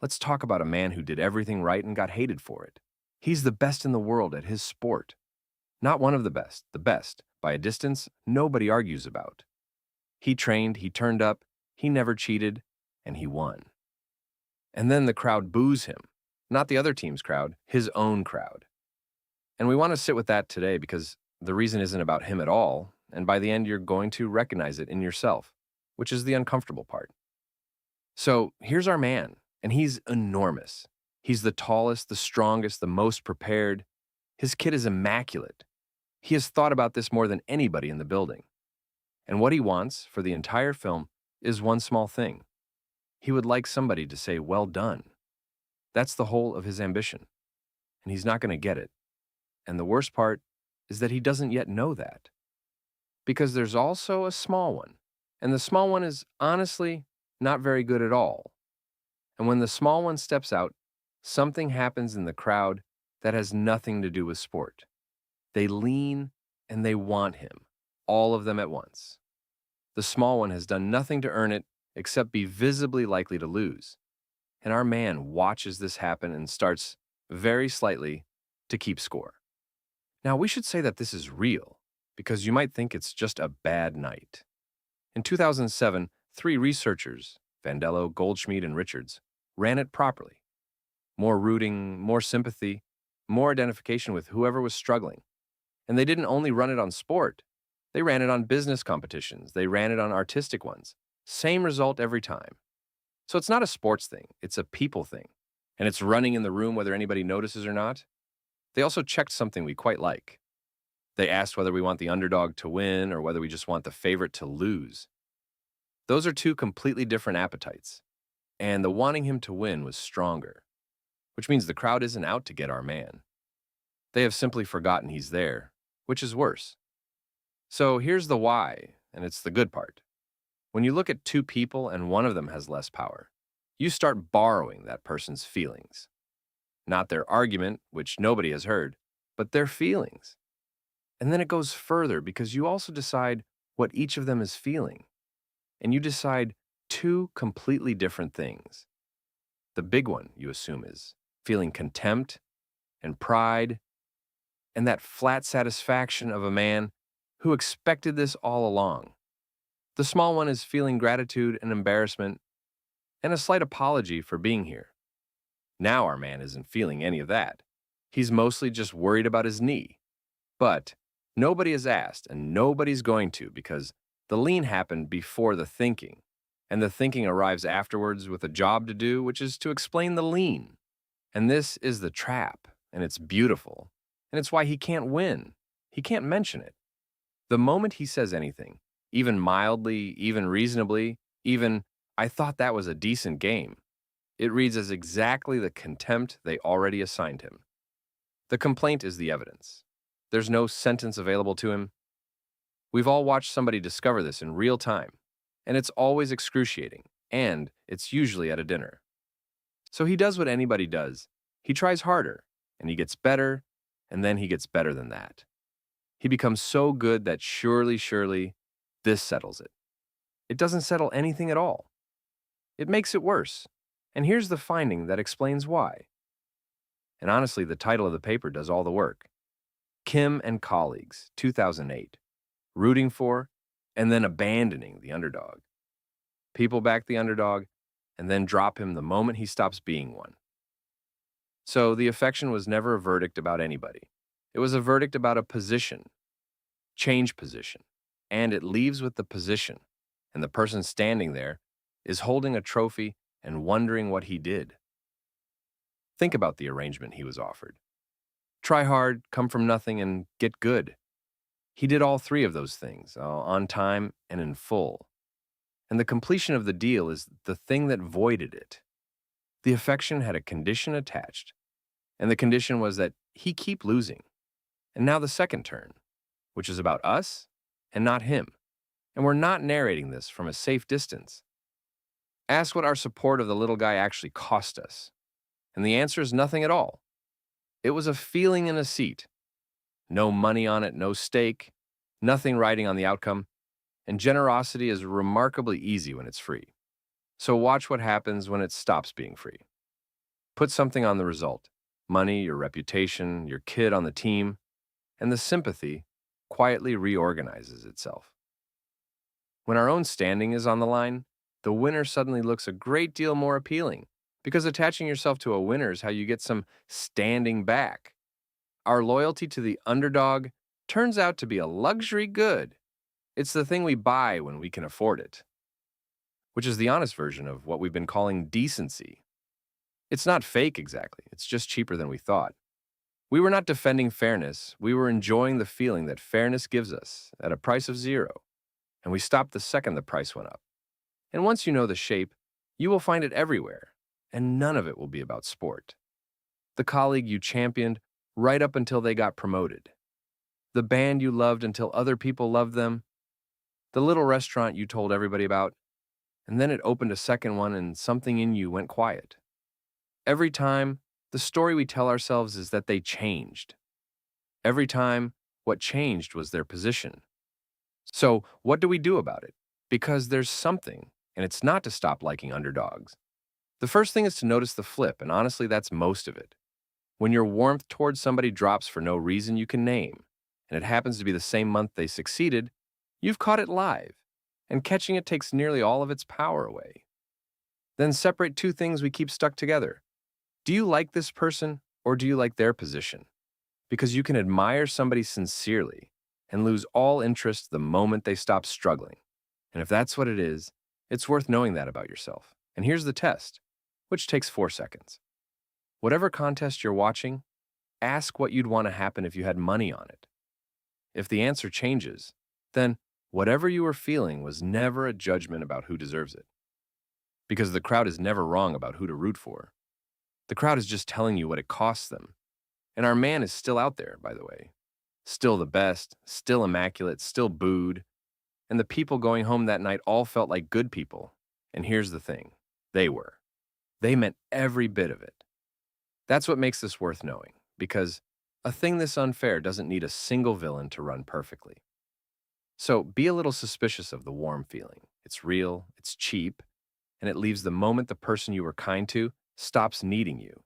Let's talk about a man who did everything right and got hated for it. He's the best in the world at his sport. Not one of the best, by a distance nobody argues about. He trained, he turned up, he never cheated, and he won. And then the crowd boos him. Not the other team's crowd, his own crowd. And we want to sit with that today because the reason isn't about him at all, and by the end you're going to recognize it in yourself, which is the uncomfortable part. So here's our man, and he's enormous. He's the tallest, the strongest, the most prepared. His kit is immaculate. He has thought about this more than anybody in the building. And what he wants for the entire film is one small thing. He would like somebody to say, "Well done." That's the whole of his ambition. And he's not going to get it. And the worst part is that he doesn't yet know that. Because there's also a small one. And the small one is honestly not very good at all. And when the small one steps out, something happens in the crowd that has nothing to do with sport. They lean and they want him, all of them at once. The small one has done nothing to earn it except be visibly likely to lose. And our man watches this happen and starts, very slightly, to keep score. Now, we should say that this is real, because you might think it's just a bad night. In 2007, 3 researchers, Vandello, Goldschmidt, and Richards, ran it properly. More rooting, more sympathy, more identification with whoever was struggling. And they didn't only run it on sport. They ran it on business competitions. They ran it on artistic ones. Same result every time. So it's not a sports thing. It's a people thing. And it's running in the room whether anybody notices or not. They also checked something we quite like. They asked whether we want the underdog to win or whether we just want the favorite to lose. Those are 2 completely different appetites. And the wanting him to win was stronger, which means the crowd isn't out to get our man. They have simply forgotten he's there, which is worse. So here's the why, and it's the good part. When you look at 2 people and one of them has less power, you start borrowing that person's feelings. Not their argument, which nobody has heard, but their feelings. And then it goes further because you also decide what each of them is feeling. And you decide 2 completely different things. The big one, you assume, is feeling contempt and pride and that flat satisfaction of a man who expected this all along. The small one is feeling gratitude and embarrassment and a slight apology for being here. Now our man isn't feeling any of that. He's mostly just worried about his knee. But nobody has asked, and nobody's going to, because the lean happened before the thinking, and the thinking arrives afterwards with a job to do, which is to explain the lean. And this is the trap, and it's beautiful, and it's why he can't win. He can't mention it. The moment he says anything, even mildly, even reasonably, even, "I thought that was a decent game," it reads as exactly the contempt they already assigned him. The complaint is the evidence. There's no sentence available to him. We've all watched somebody discover this in real time, and it's always excruciating, and it's usually at a dinner. So he does what anybody does. He tries harder, and he gets better, and then he gets better than that. He becomes so good that surely, this settles it. It doesn't settle anything at all. It makes it worse. And here's the finding that explains why. And honestly, the title of the paper does all the work. Kim and Colleagues, 2008. Rooting for and then abandoning the underdog. People back the underdog and then drop him the moment he stops being one. So the affection was never a verdict about anybody. It was a verdict about a position. Change position. And it leaves with the position. And the person standing there is holding a trophy and wondering what he did. Think about the arrangement he was offered. Try hard, come from nothing, and get good. He did all 3 of those things, on time and in full. And the completion of the deal is the thing that voided it. The affection had a condition attached, and the condition was that he keep losing. And now the second turn, which is about us and not him. And we're not narrating this from a safe distance. Ask what our support of the little guy actually cost us. And the answer is nothing at all. It was a feeling in a seat. No money on it, no stake, nothing riding on the outcome. And generosity is remarkably easy when it's free. So watch what happens when it stops being free. Put something on the result: money, your reputation, your kid on the team, and the sympathy quietly reorganizes itself. When our own standing is on the line, the winner suddenly looks a great deal more appealing because attaching yourself to a winner is how you get some standing back. Our loyalty to the underdog turns out to be a luxury good. It's the thing we buy when we can afford it, which is the honest version of what we've been calling decency. It's not fake exactly, it's just cheaper than we thought. We were not defending fairness, we were enjoying the feeling that fairness gives us at a price of zero, and we stopped the second the price went up. And once you know the shape, you will find it everywhere, and none of it will be about sport. The colleague you championed right up until they got promoted, the band you loved until other people loved them, the little restaurant you told everybody about, and then it opened a second one and something in you went quiet. Every time, the story we tell ourselves is that they changed. Every time, what changed was their position. So, what do we do about it? Because there's something, and it's not to stop liking underdogs. The first thing is to notice the flip, and honestly, that's most of it. When your warmth towards somebody drops for no reason you can name, and it happens to be the same month they succeeded, you've caught it live, and catching it takes nearly all of its power away. Then separate two things we keep stuck together. Do you like this person, or do you like their position? Because you can admire somebody sincerely and lose all interest the moment they stop struggling. And if that's what it is, it's worth knowing that about yourself. And here's the test, which takes 4 seconds. Whatever contest you're watching, ask what you'd want to happen if you had money on it. If the answer changes, then whatever you were feeling was never a judgment about who deserves it. Because the crowd is never wrong about who to root for. The crowd is just telling you what it costs them. And our man is still out there, by the way. Still the best, still immaculate, still booed. And the people going home that night all felt like good people. And here's the thing, they were. They meant every bit of it. That's what makes this worth knowing, because a thing this unfair doesn't need a single villain to run perfectly. So be a little suspicious of the warm feeling. It's real, it's cheap, and it leaves the moment the person you were kind to stops needing you.